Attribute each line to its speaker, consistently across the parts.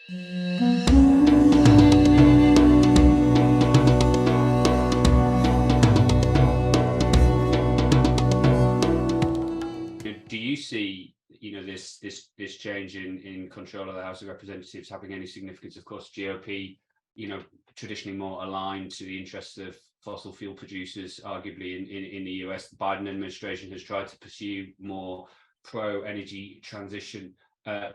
Speaker 1: Do you see, this change in control of the House of Representatives having any significance? Of course, GOP, traditionally more aligned to the interests of fossil fuel producers, arguably in the US. The Biden administration has tried to pursue more pro-energy transition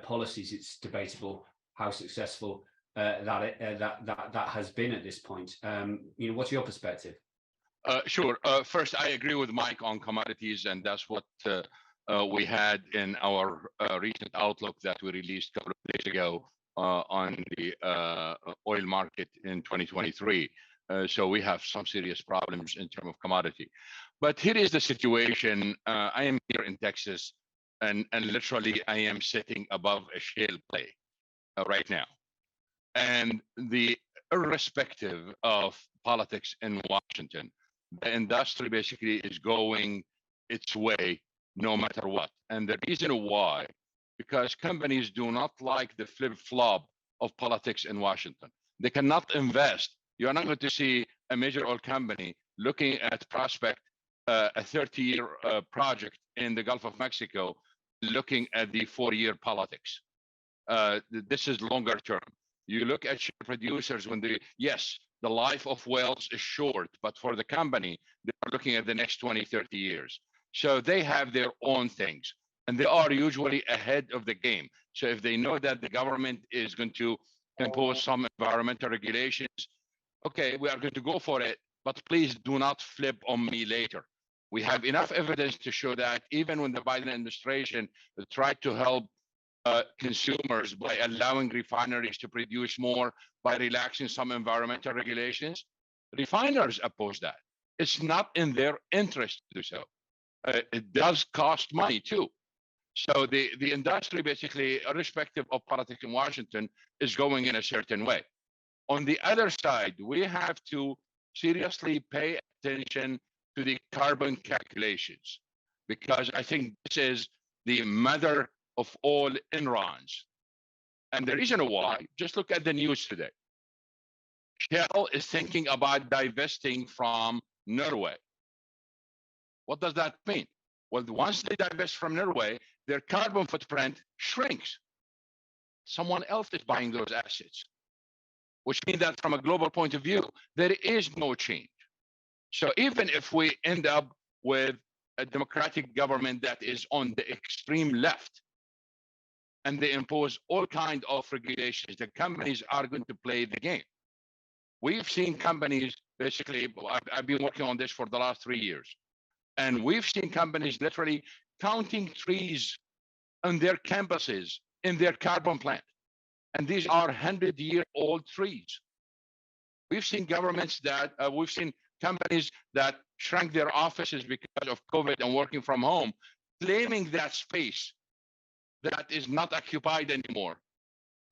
Speaker 1: policies. It's debatable how successful that has been at this point. What's your perspective?
Speaker 2: Sure. First, I agree with Mike on commodities, and that's what we had in our recent outlook that we released a couple of days ago on the oil market in 2023. So we have some serious problems in terms of commodity. But here is the situation. I am here in Texas, and literally I am sitting above a shale play right now. And irrespective of politics in Washington, the industry basically is going its way no matter what. And the reason why, because companies do not like the flip-flop of politics in Washington. They cannot invest. You're not going to see a major oil company looking at prospect a 30-year project in the Gulf of Mexico, looking at the 4-year politics. This is longer term. You look at shale producers when yes, the life of wells is short, but for the company, they're looking at the next 20, 30 years. So they have their own things, and they are usually ahead of the game. So if they know that the government is going to impose some environmental regulations, okay, we are going to go for it, but please do not flip on me later. We have enough evidence to show that even when the Biden administration tried to help consumers by allowing refineries to produce more, by relaxing some environmental regulations, refiners oppose that. It's not in their interest to do so. It does cost money too. So the industry basically, irrespective of politics in Washington, is going in a certain way. On the other side, we have to seriously pay attention to the carbon calculations, because I think this is the mother of all Enrons. And the reason why, just look at the news today. Shell is thinking about divesting from Norway. What does that mean? Well, once they divest from Norway, their carbon footprint shrinks. Someone else is buying those assets, which means that from a global point of view, there is no change. So even if we end up with a democratic government that is on the extreme left, and they impose all kinds of regulations, the companies are going to play the game. We've seen companies, basically, I've been working on this for the last 3 years, and we've seen companies literally counting trees on their campuses in their carbon plant. And these are 100-year-old trees. We've seen governments that, we've seen companies that shrank their offices because of COVID and working from home, claiming that space that is not occupied anymore,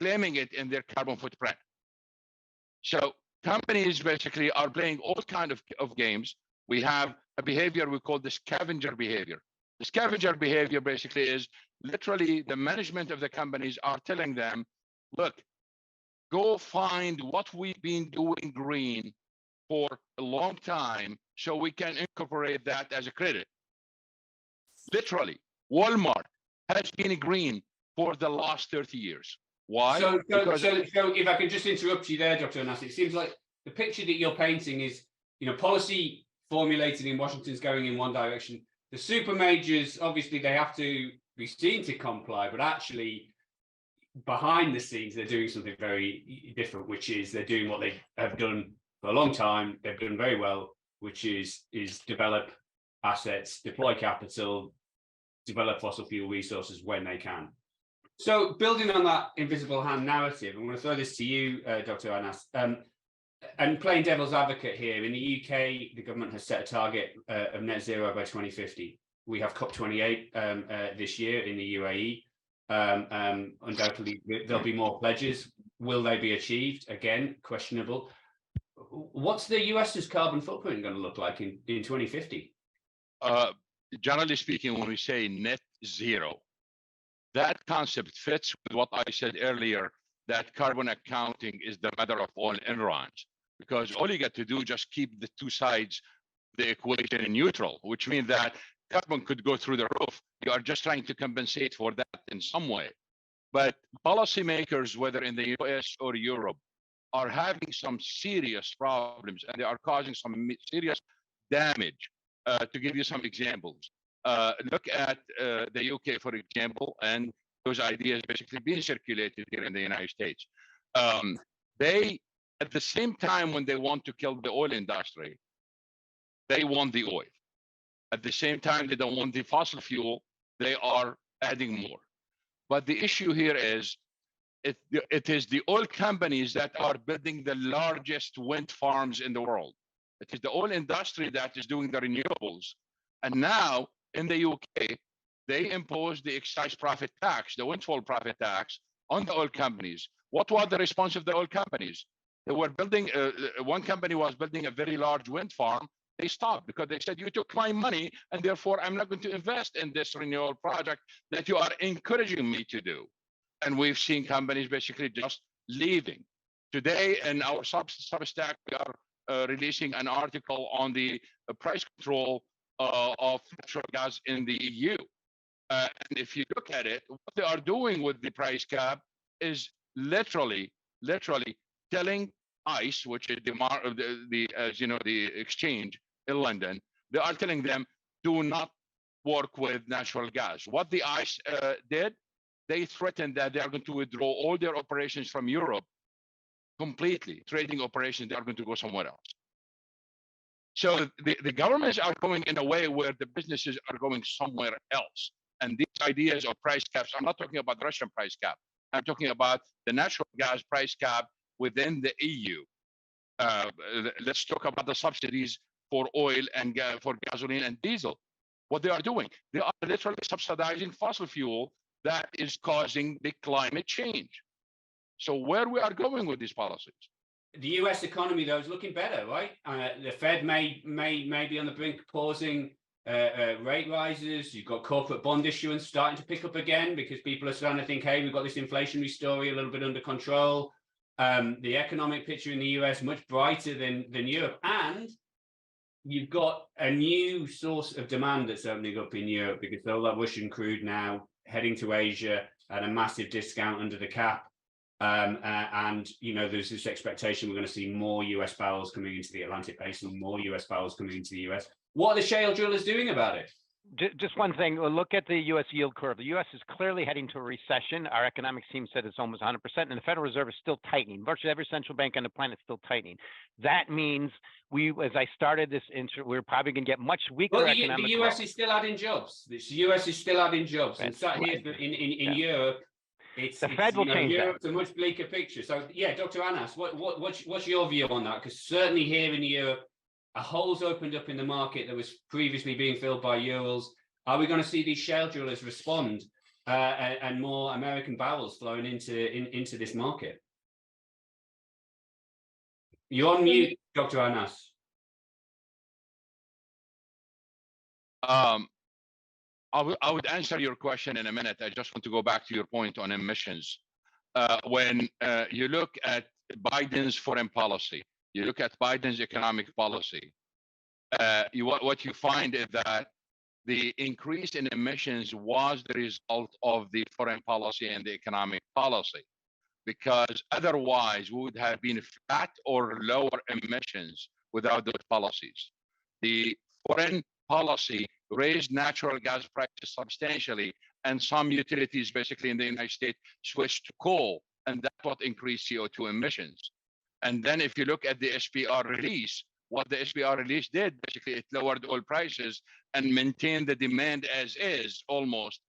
Speaker 2: claiming it in their carbon footprint. So companies basically are playing all kinds of games. We have a behavior we call the scavenger behavior. The scavenger behavior basically is literally the management of the companies are telling them, look, go find what we've been doing green for a long time so we can incorporate that as a credit. Literally, Walmart has been green for the last 30 years. Why?
Speaker 1: So if I could just interrupt you there, Dr. Anas, it seems like the picture that you're painting is, policy formulated in Washington is going in one direction. The supermajors, obviously, they have to be seen to comply, but actually, behind the scenes, they're doing something very different, which is they're doing what they have done for a long time. They've done very well, which is develop assets, deploy capital, develop fossil fuel resources when they can. So building on that invisible hand narrative, I'm going to throw this to you, Dr. Anas, and playing devil's advocate here. In the UK, the government has set a target of net zero by 2050. We have COP28 this year in the UAE. Undoubtedly, there'll be more pledges. Will they be achieved? Again, questionable. What's the US's carbon footprint going to look like in 2050?
Speaker 2: Generally speaking, when we say net zero, that concept fits with what I said earlier that carbon accounting is the mother of all enrons, because all you got to do just keep the two sides of the equation in neutral, which means that carbon could go through the roof. You are just trying to compensate for that in some way. But policymakers, whether in the US or Europe, are having some serious problems, and they are causing some serious damage. To give you some examples, look at the UK, for example, and those ideas basically being circulated here in the United States. They, at the same time, when they want to kill the oil industry, they want the oil. At the same time, they don't want the fossil fuel. They are adding more. But the issue here is, it is the oil companies that are building the largest wind farms in the world. It is the oil industry that is doing the renewables. And now in the UK, they impose the excise profit tax, the windfall profit tax on the oil companies. What was the response of the oil companies? They were building, one company was building a very large wind farm. They stopped because they said, you took my money, and therefore I'm not going to invest in this renewal project that you are encouraging me to do. And we've seen companies basically just leaving. Today in our Substack, we are releasing an article on the price control of natural gas in the EU. And if you look at it, what they are doing with the price cap is literally telling ICE, which is the exchange in London, they are telling them, do not work with natural gas. What the ICE did, they threatened that they are going to withdraw all their operations from Europe completely. Trading operations, they are going to go somewhere else. So the governments are going in a way where the businesses are going somewhere else. And these ideas of price caps, I'm not talking about the Russian price cap. I'm talking about the natural gas price cap within the EU. Let's talk about the subsidies for oil and for gasoline and diesel. What they are doing, they are literally subsidizing fossil fuel that is causing the climate change. So where we are going with these policies?
Speaker 1: The US economy, though, is looking better, right? The Fed may be on the brink of pausing rate rises. You've got corporate bond issuance starting to pick up again because people are starting to think, hey, we've got this inflationary story a little bit under control. The economic picture in the US much brighter than Europe, and you've got a new source of demand that's opening up in Europe because all that Russian crude now heading to Asia at a massive discount under the cap. And there's this expectation we're going to see more US barrels coming into the Atlantic Basin, more US barrels coming into the US. What are the shale drillers doing about it?
Speaker 3: Just one thing, look at the U.S. yield curve. The U.S. is clearly heading to a recession. Our economics team said it's almost 100%, and the Federal Reserve is still tightening. Virtually every central bank on the planet is still tightening. That means as I started this intro, we're probably going to get much weaker economic
Speaker 1: growth. The US
Speaker 3: growth.
Speaker 1: is still adding jobs. The US is still adding jobs. And sat here in Europe,
Speaker 3: the Fed will change
Speaker 1: Europe's
Speaker 3: that.
Speaker 1: a much bleaker picture. So yeah, Dr. Anas, what's your view on that? Because certainly here in Europe, a hole's opened up in the market that was previously being filled by Urals. Are we going to see these shale drillers respond and more American barrels flowing into this market? You're on mute, Dr. Anas.
Speaker 2: I would answer your question in a minute. I just want to go back to your point on emissions. When you look at Biden's foreign policy, you look at Biden's economic policy, what you find is that the increase in emissions was the result of the foreign policy and the economic policy, because otherwise we would have been flat or lower emissions without those policies. The foreign policy raised natural gas prices substantially, and some utilities basically in the United States switched to coal, and that's what increased CO2 emissions. And then if you look at the SPR release, what the SPR release did, basically it lowered oil prices and maintained the demand as is almost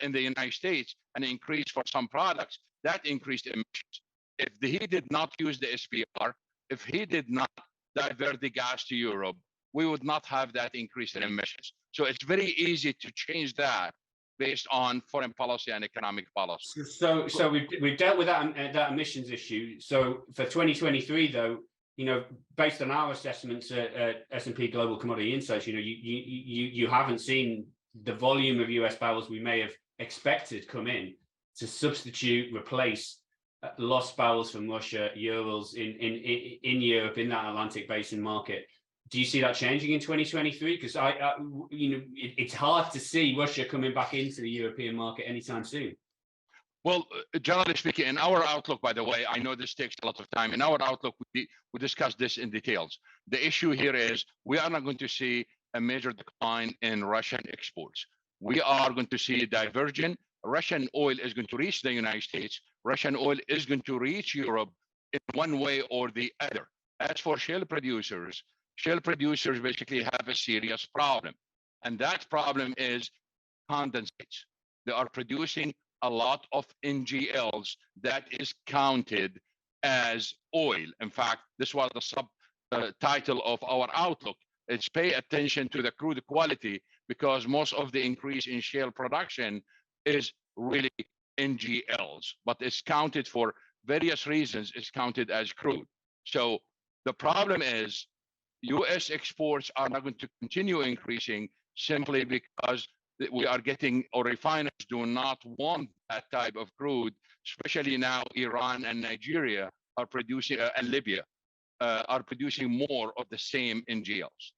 Speaker 2: in the United States, and increased for some products, that increased emissions. If he did not use the SPR, if he did not divert the gas to Europe, we would not have that increase in emissions. So it's very easy to change that based on foreign policy and economic policy.
Speaker 1: So we've dealt with that emissions issue. So for 2023, though, based on our assessments at S&P Global Commodity Insights, you haven't seen the volume of US barrels we may have expected come in to substitute, replace lost barrels from Russia, Urals in Europe, in that Atlantic basin market. Do you see that changing in 2023? Because it's hard to see Russia coming back into the European market anytime soon.
Speaker 2: Well, generally speaking, in our outlook, by the way, I know this takes a lot of time. In our outlook, we discuss this in details. The issue here is we are not going to see a major decline in Russian exports. We are going to see a diversion. Russian oil is going to reach the United States. Russian oil is going to reach Europe in one way or the other. As for shale producers basically have a serious problem. And that problem is condensates. They are producing a lot of NGLs that is counted as oil. In fact, this was the subtitle of our outlook. It's pay attention to the crude quality, because most of the increase in shale production is really NGLs, but it's counted for various reasons. It's counted as crude. So the problem is U.S. exports are not going to continue increasing simply because we are getting, or refiners do not want that type of crude, especially now Iran and Nigeria are producing, and Libya are producing more of the same NGLs.